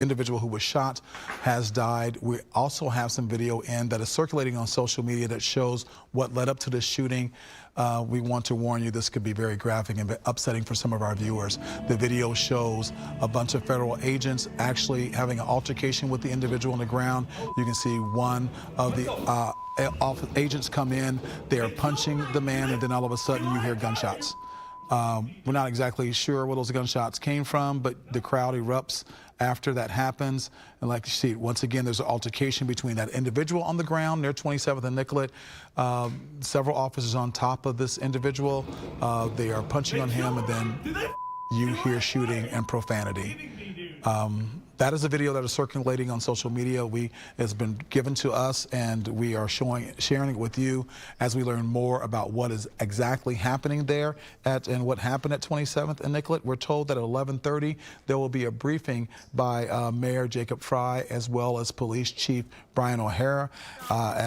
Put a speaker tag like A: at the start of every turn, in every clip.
A: individual who was shot has died. We also have some video that is circulating on social media that shows what led up to this shooting. We want to warn you, this could be very graphic and upsetting for some of our viewers. The video shows a bunch of federal agents actually having an altercation with the individual on the ground. You can see one of the agents come in, they are punching the man, and then all of a sudden you hear gunshots. We're not exactly sure where those gunshots came from, but the crowd erupts after that happens. And like you see, once again, there's an altercation between that individual on the ground near 27th and Nicollet. Several officers on top of this individual. They are punching on him, and then you hear shooting and profanity. That is a video that is circulating on social media. It's been given to us, and we are sharing it with you as we learn more about what is exactly happening there and what happened at 27th and Nicollet. We're told that at 11:30 there will be a briefing by Mayor Jacob Fry as well as Police Chief Brian O'Hara.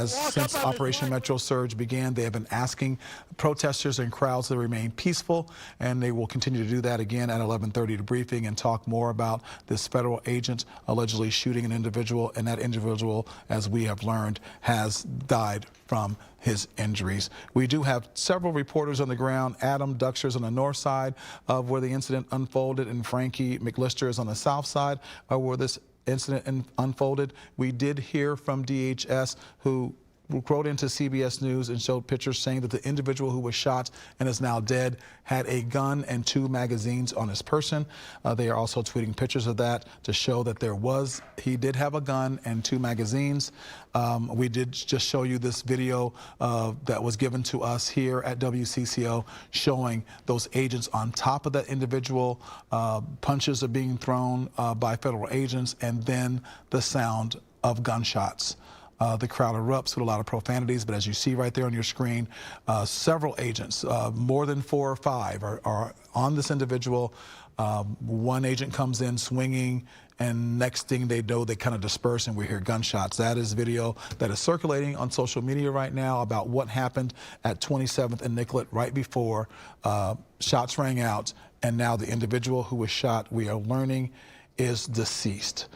A: Since Operation Metro Surge began, they have been asking protesters and crowds to remain peaceful, and they will continue to do that again at 11:30 to briefing and talk more about this federal agent allegedly shooting an individual, and that individual, as we have learned, has died from his injuries. We do have several reporters on the ground. Adam Duxer is on the north side of where the incident unfolded, and Frankie McLister is on the south side of where this incident unfolded. We did hear from DHS, who wrote into CBS News and showed pictures saying that the individual who was shot and is now dead had a gun and 2 magazines on his person. They are also tweeting pictures of that to show that he did have a gun and 2 magazines. We did just show you this video that was given to us here at WCCO showing those agents on top of that individual. Punches are being thrown by federal agents, and then the sound of gunshots. The crowd erupts with a lot of profanities, but as you see right there on your screen, several agents, more than 4 or 5, are on this individual. One agent comes in swinging, and next thing they know, they kind of disperse, and we hear gunshots. That is video that is circulating on social media right now about what happened at 27th and Nicollet right before shots rang out, and now the individual who was shot, we are learning, is deceased.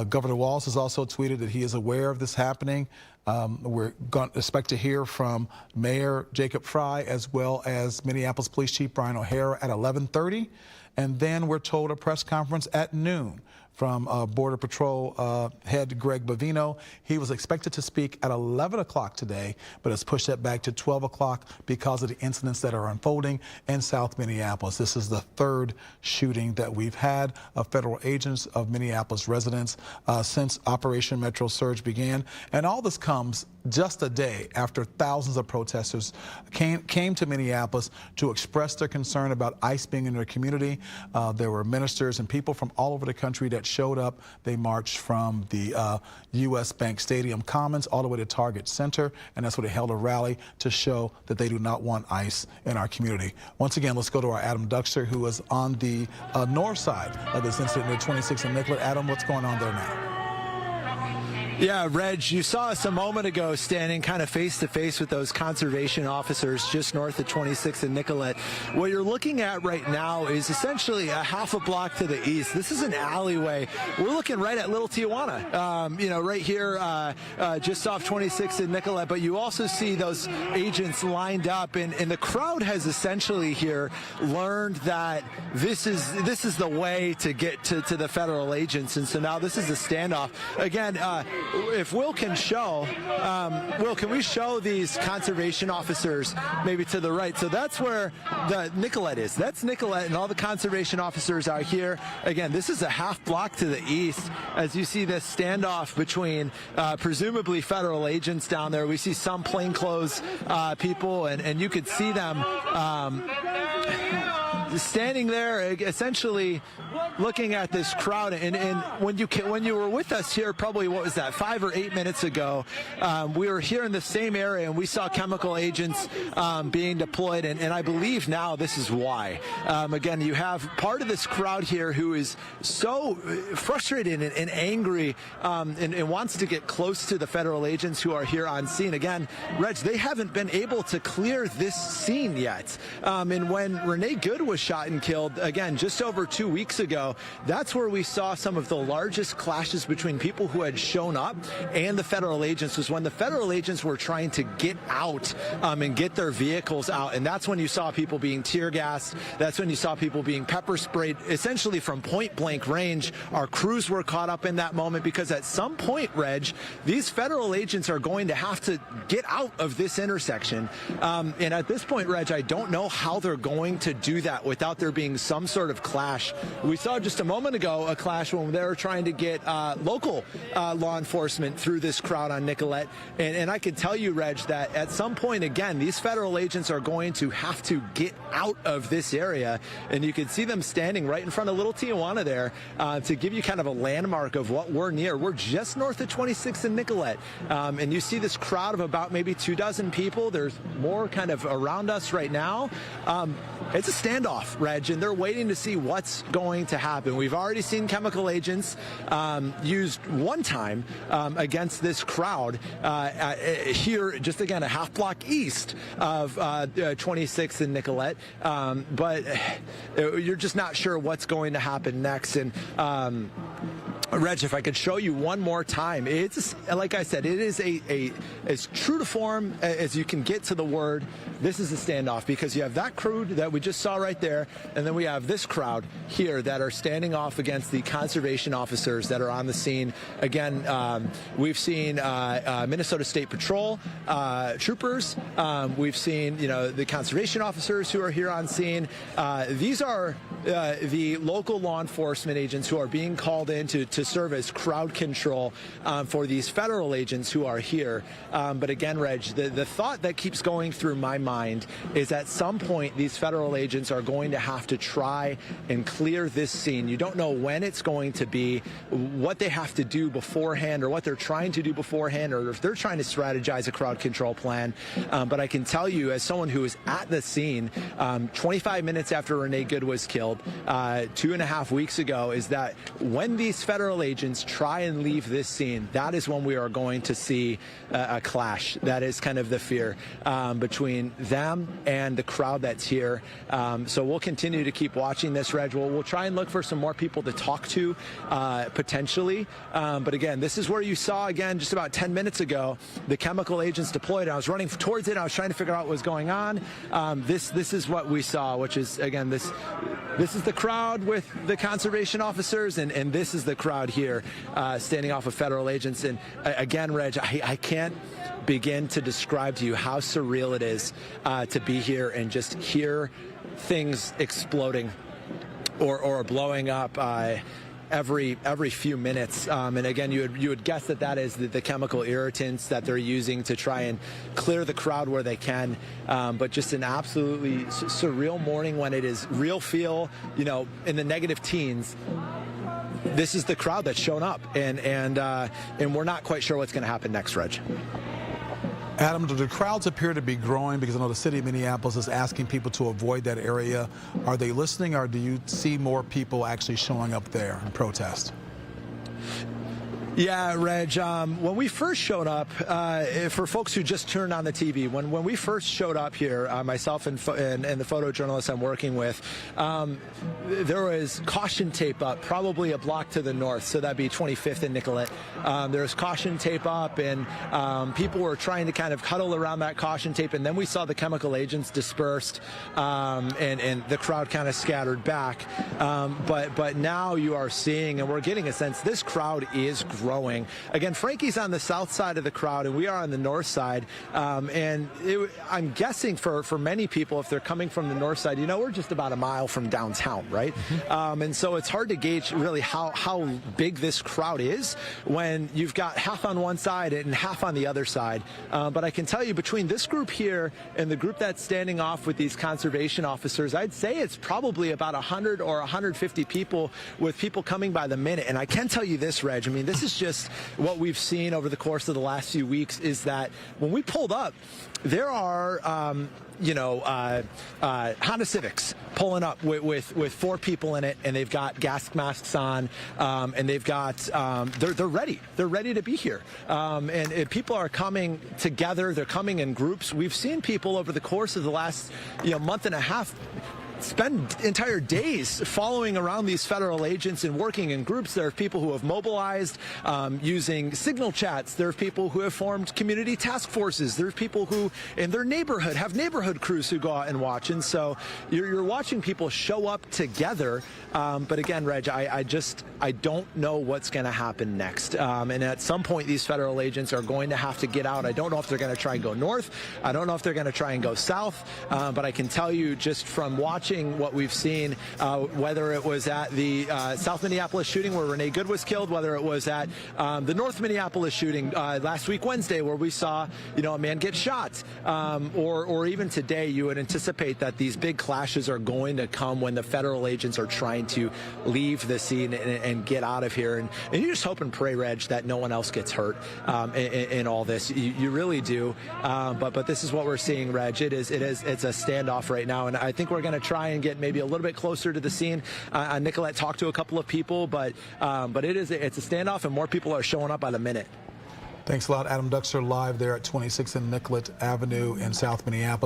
A: Governor Walz has also tweeted that he is aware of this happening. We're going to expect to hear from Mayor Jacob Fry as well as Minneapolis Police Chief Brian O'Hara at 11:30. And then we're told a press conference at noon from Border Patrol head Greg Bavino. He was expected to speak at 11 o'clock today, but has pushed that back to 12 o'clock because of the incidents that are unfolding in South Minneapolis. This is the 3rd shooting that we've had of federal agents of Minneapolis residents since Operation Metro Surge began. And all this comes just a day after thousands of protesters came to Minneapolis to express their concern about ICE being in their community. There were ministers and people from all over the country that showed up. They marched from the U.S. Bank Stadium Commons all the way to Target Center, and that's where they held a rally to show that they do not want ICE in our community. Once again, let's go to our Adam Duxer, who is on the north side of this incident near 26th and Nicollet. Adam, what's going on there now?
B: Yeah, Reg, you saw us a moment ago standing kind of face-to-face with those conservation officers just north of 26th and Nicollet. What you're looking at right now is essentially a half a block to the east. This is an alleyway. We're looking right at Little Tijuana, you know, right here just off 26th and Nicollet. But you also see those agents lined up, and the crowd has essentially here learned that this is the way to get to the federal agents. And so now this is a standoff. Again, if Will can show, Will, can we show these conservation officers maybe to the right? So that's where the Nicollet is. That's Nicollet, and all the conservation officers are here. Again, this is a half block to the east as you see this standoff between presumably federal agents down there. We see some plainclothes people, and you could see them standing there essentially looking at this crowd. And when you were with us here, probably, what was that, 5 or 8 minutes ago, we were here in the same area, and we saw chemical agents being deployed, and I believe now this is why. Again, you have part of this crowd here who is so frustrated and angry and wants to get close to the federal agents who are here on scene. Again, Reg, they haven't been able to clear this scene yet. And when Renee Good was was shot and killed, again, just over 2 weeks ago. That's where we saw some of the largest clashes between people who had shown up and the federal agents, was when the federal agents were trying to get out and get their vehicles out. And that's when you saw people being tear gassed. That's when you saw people being pepper sprayed, essentially from point blank range. Our crews were caught up in that moment because at some point, Reg, these federal agents are going to have to get out of this intersection. And at this point, Reg, I don't know how they're going to do that without there being some sort of clash. We saw just a moment ago a clash when they were trying to get local law enforcement through this crowd on Nicollet. And I can tell you, Reg, that at some point, again, these federal agents are going to have to get out of this area. And you can see them standing right in front of Little Tijuana there to give you kind of a landmark of what we're near. We're just north of 26th and Nicollet. And you see this crowd of about maybe 24 people. There's more kind of around us right now. It's a standoff, Reg, and they're waiting to see what's going to happen. We've already seen chemical agents used one time against this crowd here, just again, a half block east of 26th and Nicollet. But you're just not sure what's going to happen next. And Reg, if I could show you one more time, it's like I said, it is as true to form as you can get to the word. This is a standoff because you have that crew that we just saw right there, and then we have this crowd here that are standing off against the conservation officers that are on the scene. Again, we've seen Minnesota State Patrol troopers. We've seen, the conservation officers who are here on scene. These are the local law enforcement agents who are being called in to serve as crowd control for these federal agents who are here. But again, Reg, the thought that keeps going through my mind is at some point these federal agents are going to have to try and clear this scene. You don't know when it's going to be, what they have to do beforehand, or what they're trying to do beforehand, or if they're trying to strategize a crowd control plan. But I can tell you, as someone who was at the scene 25 minutes after Renee Good was killed 2.5 weeks ago, is that when these federal agents try and leave this scene, that is when we are going to see a clash. That is kind of the fear between them and the crowd that's here. So we'll continue to keep watching this, Reg. We'll try and look for some more people to talk to potentially. But again, this is where you saw, again, just about 10 minutes ago, the chemical agents deployed. I was running towards it. I was trying to figure out what was going on. This is what we saw, which is, again, this is the crowd with the conservation officers, and this is the crowd here standing off of federal agents. And again, Reg, I can't begin to describe to you how surreal it is to be here and just hear things exploding or blowing up every few minutes. And again, you would guess that is the chemical irritants that they're using to try and clear the crowd where they can. But just an absolutely surreal morning when it is real feel, in the negative teens. This is the crowd that's shown up, and we're not quite sure what's going to happen next, Reg.
A: Adam, do the crowds appear to be growing? Because I know the city of Minneapolis is asking people to avoid that area. Are they listening, or do you see more people actually showing up there in protest?
B: Yeah, Reg, when we first showed up, for folks who just turned on the TV, when we first showed up here, myself and the photojournalist I'm working with, there was caution tape up probably a block to the north, so that'd be 25th and Nicollet. There was caution tape up, and people were trying to kind of huddle around that caution tape, and then we saw the chemical agents dispersed, and the crowd kind of scattered back. But now you are seeing, and we're getting a sense, this crowd is growing. Again, Frankie's on the south side of the crowd, and we are on the north side. And I'm guessing for many people, if they're coming from the north side, we're just about a mile from downtown, right? Mm-hmm. And so it's hard to gauge really how big this crowd is when you've got half on one side and half on the other side. But I can tell you, between this group here and the group that's standing off with these conservation officers, I'd say it's probably about 100 or 150 people, with people coming by the minute. And I can tell you this, Reg, this is just what we've seen over the course of the last few weeks, is that when we pulled up, there are Honda Civics pulling up with 4 people in it, and they've got gas masks on, and they've got they're ready to be here, and people are coming together. They're coming in groups. We've seen people over the course of the last month and a half spend entire days following around these federal agents and working in groups. There are people who have mobilized using signal chats. There are people who have formed community task forces. There are people who in their neighborhood have neighborhood crews who go out and watch. And so you're watching people show up together. But again, Reg, I don't know what's going to happen next. And at some point, these federal agents are going to have to get out. I don't know if they're going to try and go north. I don't know if they're going to try and go south. But I can tell you just from watching what we've seen, whether it was at the South Minneapolis shooting where Renee Good was killed, whether it was at the North Minneapolis shooting last week Wednesday where we saw a man get shot, or even today, you would anticipate that these big clashes are going to come when the federal agents are trying to leave the scene and get out of here. And you just hope and pray, Reg, that no one else gets hurt in all this. You really do. But this is what we're seeing, Reg. It's a standoff right now, and I think we're going to try and get maybe a little bit closer to the scene. Nicolette talked to a couple of people, but it's a standoff, and more people are showing up by the minute.
A: Thanks a lot, Adam Duxer, live there at 26 and Nicollet Avenue in South Minneapolis.